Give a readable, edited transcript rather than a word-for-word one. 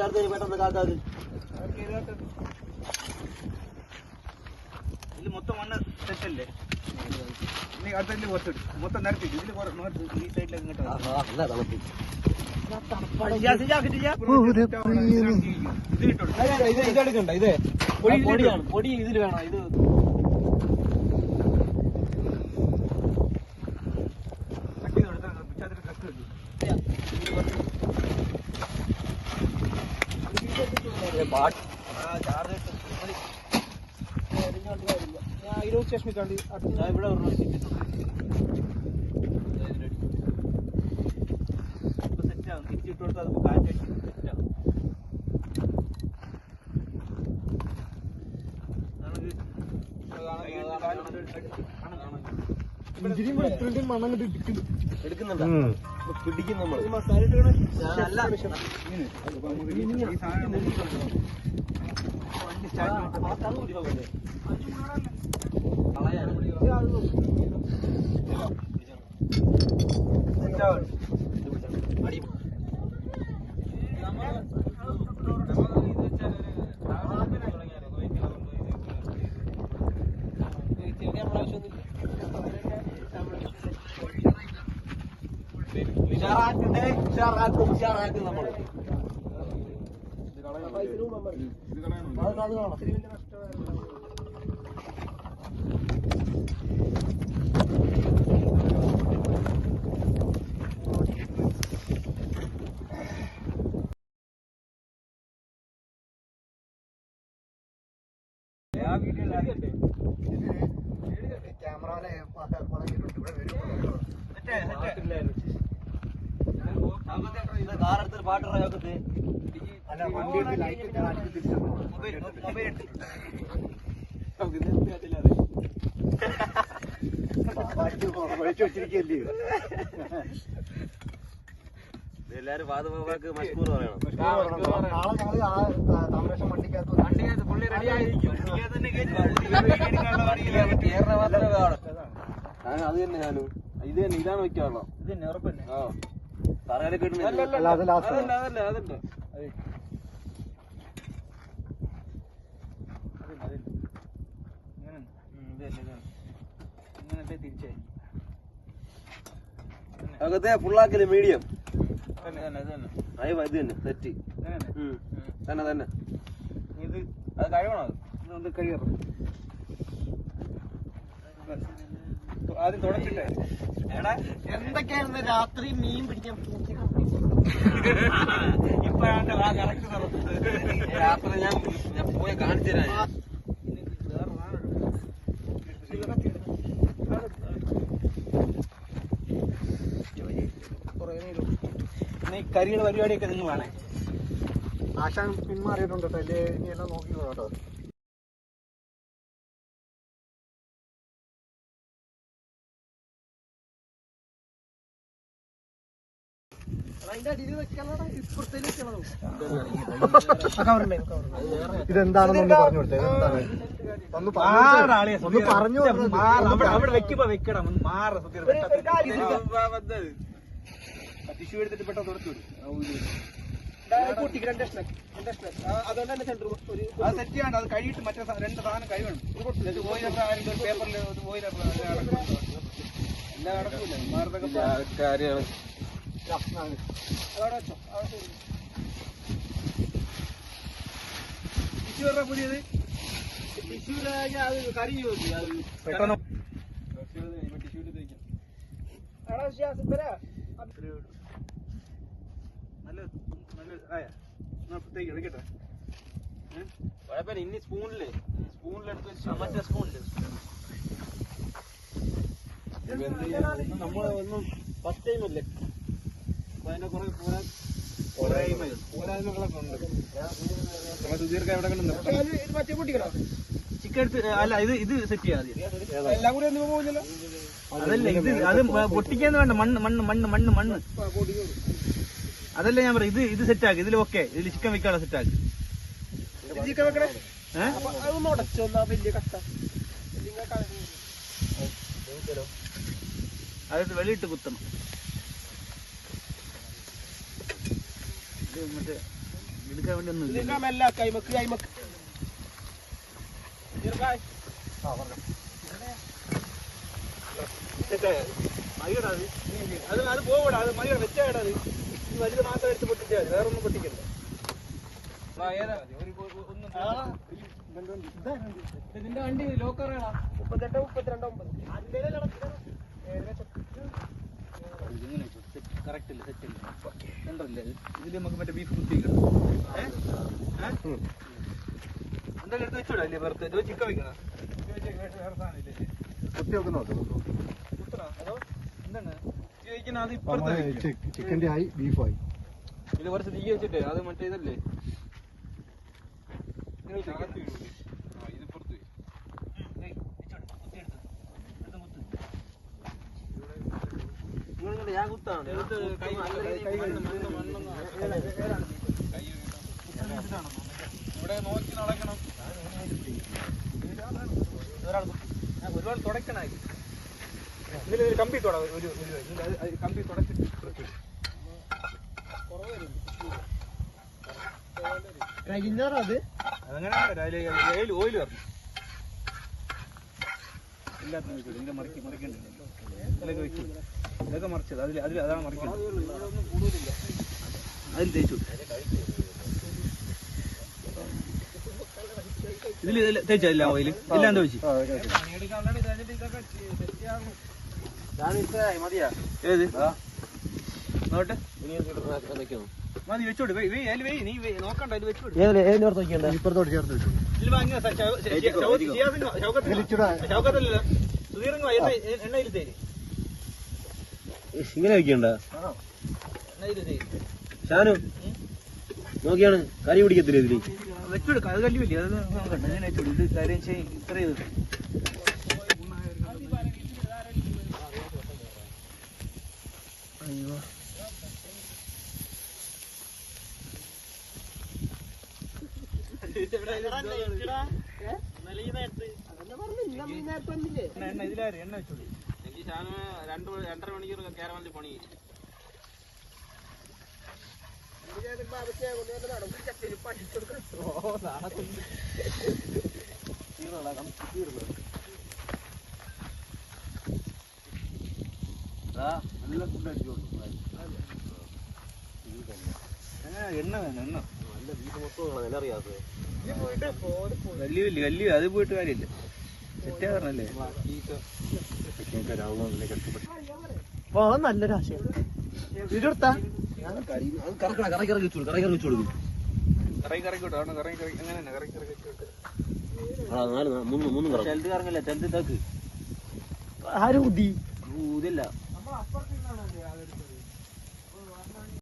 അടുത്ത് പെട്ടെന്ന് കാക്കാത് ഇതിൽ മൊത്തം മണ്ണ് സെറ്റല്ലേ ഇനി അടുത്തതിൽ കുറച്ചിട്ട് മൊത്തം നിരത്തിട്ട് ഇതിൽ ഈ സൈഡിലേക്ക് ഇതെടുക്കണ്ട ഇത് പൊടിയാണ് പൊടി ഇതിൽ വേണം ഇത് ഇവിടെ സെറ്റാവും തിരിച്ചിട്ട് കൊടുത്താൽ അത് കാറ്റടിച്ച് സെറ്റാവും എടുക്കുന്നുണ്ടോ പിടിക്കും നമ്മൾ ഉഷാറാക്കും നമ്മള് കാറെടുത്തൊരു പാട്ടുറയൊക്കെ അല്ല വണ്ടി ലൈറ്റ് വെച്ചിരിക്കല്ലേ എല്ലാരും വാദവാക്ക് മഷ്കൂർ പറയണം താമരേശ്വരം വണ്ടിക്കകത്ത് പുള്ളി റെഡി ആയിരിക്കും അത് തന്നെ ഞാനും ഇത് തന്നെ ഇതാണ് വെക്കാറുള്ളൂ ഇത് തന്നെ ഉറപ്പല്ലേ ആ പറയാതെ കിട്ടുന്നില്ല അതല്ല അകത്തെ ഫുള്ളാക്കല് മീഡിയം ഇത് തന്നെ സെറ്റ് തന്നെ ഇത് അത് കഴിവണോ അത് കഴിയണം ആദ്യം തുടച്ചിട്ടേ എടാ എന്തൊക്കെയായിരുന്നു രാത്രി മീൻ പിടിക്കാൻ ഇപ്പഴാണ് കറക്റ്റ് നടത്തുന്നത് രാത്രി ഞാൻ പോയി കാണിച്ചു തരാം പിന്നെ ഈ കരിയുടെ പരിപാടിയൊക്കെ നിങ്ങൾ വേണേ ആശാൻ പിന്മാറിയിട്ടുണ്ട് കേട്ടോ അല്ലേ ഇനി എല്ലാം നോക്കി കേട്ടോ ഇതെന്താണെന്ന് പറഞ്ഞു കൊടുത്തേ ഒന്ന് പറഞ്ഞു അവിടെ വെക്കുമ്പോ വെക്കണം മാറ ടിഷ്യൂ എടുത്തിട്ട് പെട്ടെന്ന് തുടച്ചു അത് സെറ്റ് ചെയ്യാണ്ട് അത് കഴിയിട്ട് മറ്റേ രണ്ട് സാധനം കഴിവണം പേപ്പറിൽ എല്ലാം നടക്കൂല മാറത്തൊക്കെ കാര്യമാണ് ടിഷ്യൂ പുതിയത് ടിഷ്യൂ കറി പെട്ടെന്ന് ടിഷ്യൂ എടുക്കട്ടെ കുഴപ്പമില്ല ഇനി സ്പൂണിലെടുത്ത് മറ്റേ സ്പൂണില് നമ്മളൊന്നും ഫസ്റ്റ് ടൈം അല്ലേ അപ്പൊ അതിന്റെ കുറെ പോരായ്മകളൊക്കെ ഉണ്ട് സുധീർക്ക് എവിടെ കണ്ടു ചിക്കൻ എടുത്ത് അല്ല ഇത് സെറ്റ് ചെയ്യാം എല്ലാം കൂടി ഒന്നും പോകില്ലല്ലോ അതല്ല ഇത് അത് പൊട്ടിക്കാന്ന് വേണ്ട മണ്ണ് അതല്ല ഞാൻ പറയാം ഇത് സെറ്റാക്കി ഇതിൽ ഓക്കെ ഇതിൽ ചിക്കൻ വെക്കാനുള്ള സെറ്റാക്കി ചിക്കൻ വെക്കണേ അത് വെളിയിട്ട് കുത്തണം ഇത് മറ്റേ എടുക്കാൻ വേണ്ടി ഒന്നും ഇല്ല. അത് പോകൂടാ, അത് മതിയുടെ വെച്ചാടാ. അത് വലുത് മാത്രം എടുത്ത് പൊട്ടിച്ചാൽ മതി, വേറെ ഒന്നും പൊട്ടിക്കണ്ട. നിന്റെ വണ്ടി ലോക്കറാടാ. 38, 39. കറക്റ്റ് അല്ലേ, സെറ്റ് അല്ലേ, ഉണ്ടല്ലേ? ഇതിൽ നമുക്ക് മറ്റേ ബീഫ് കുത്തിക്കണം. എന്തായാലും എടുത്ത് വെച്ചോടാ. അല്ലേ വെറുതെ ഇത് ചിക്കൻ വെക്കണം. ചിക്കൻ്റെ ആയി ബീഫായി. ഇതിൽ കുറച്ച് തീ വെച്ചിട്ടേ അത് മറ്റേ ഇതല്ലേ ഞാൻ കുത്താണ്. ഇവിടെ നോക്കി നടക്കണം. ഒരുപാട് തുടക്കണായി. ഇതിലൊരു കമ്പി തുട, ഒരു കമ്പി തുടച്ചിട്ട് അതങ്ങനെ ഓയിൽ വരണം. എല്ലാത്തിനും വെച്ചു. ഇതിന്റെ മറിക്കണ്ടേ ഇതിലൊക്കെ വെച്ചു. ഇതൊക്കെ മറിച്ചത് അതാണ് മറിക്കുന്നത്. അതിൽ തേച്ചു. ഇതിൽ തേച്ചല്ല ഓയിൽ എല്ലാം തേച്ചു. മതിയാ? ഏത് നോട്ടെ മതി, വെച്ചോട്. നീ നോക്കണ്ട, ഇത് വെച്ചോട്. ഇപ്പുറത്തോട്ട് ചേർത്ത് വെച്ചു. ഷൗക്കത്തല്ലല്ലോ, സുധീറിന് എണ്ണയിൽ തേര്. ഇങ്ങനെ വെക്കണ്ട എണ്ണയിൽ തേര്. ഷാനു നോക്കിയാണ് കരി പിടിക്കത്തില്ല ഇതില്. വെച്ചെടുക്കാം, അത് കല്ലുമില്ല. അത് നോക്കണ്ട, ഞാൻ വെച്ചോളൂ. ഇത് കാര്യം ഇത്ര ചെയ്ത് അയ്യോ എണ്ണ ഇതിലാരും എണ്ണ വെച്ചോളൂ. എനിക്ക് ഷാനു 2-2.5 മണിക്കൂർ കേരളത്തിൽ പണി. നല്ല ഫുഡ് അടിച്ചോളൂ. എണ്ണ വേണം, എണ്ണ. നല്ല ബീഫ് മൊത്തം വില അറിയാത്തത്. വലിയ അത് പോയിട്ട് കാര്യമില്ല. സെറ്റാ പറഞ്ഞല്ലേ. നല്ലൊരു ആശയം. വീടെടുത്താ കറങ്ങി കിട്ടും. അങ്ങനെ തന്നെ കറങ്ങി വെച്ചോട്ട്. ചെലത് കറങ്ങില്ല, ചെലത് തക്ക് ആരും ഊതില്ല.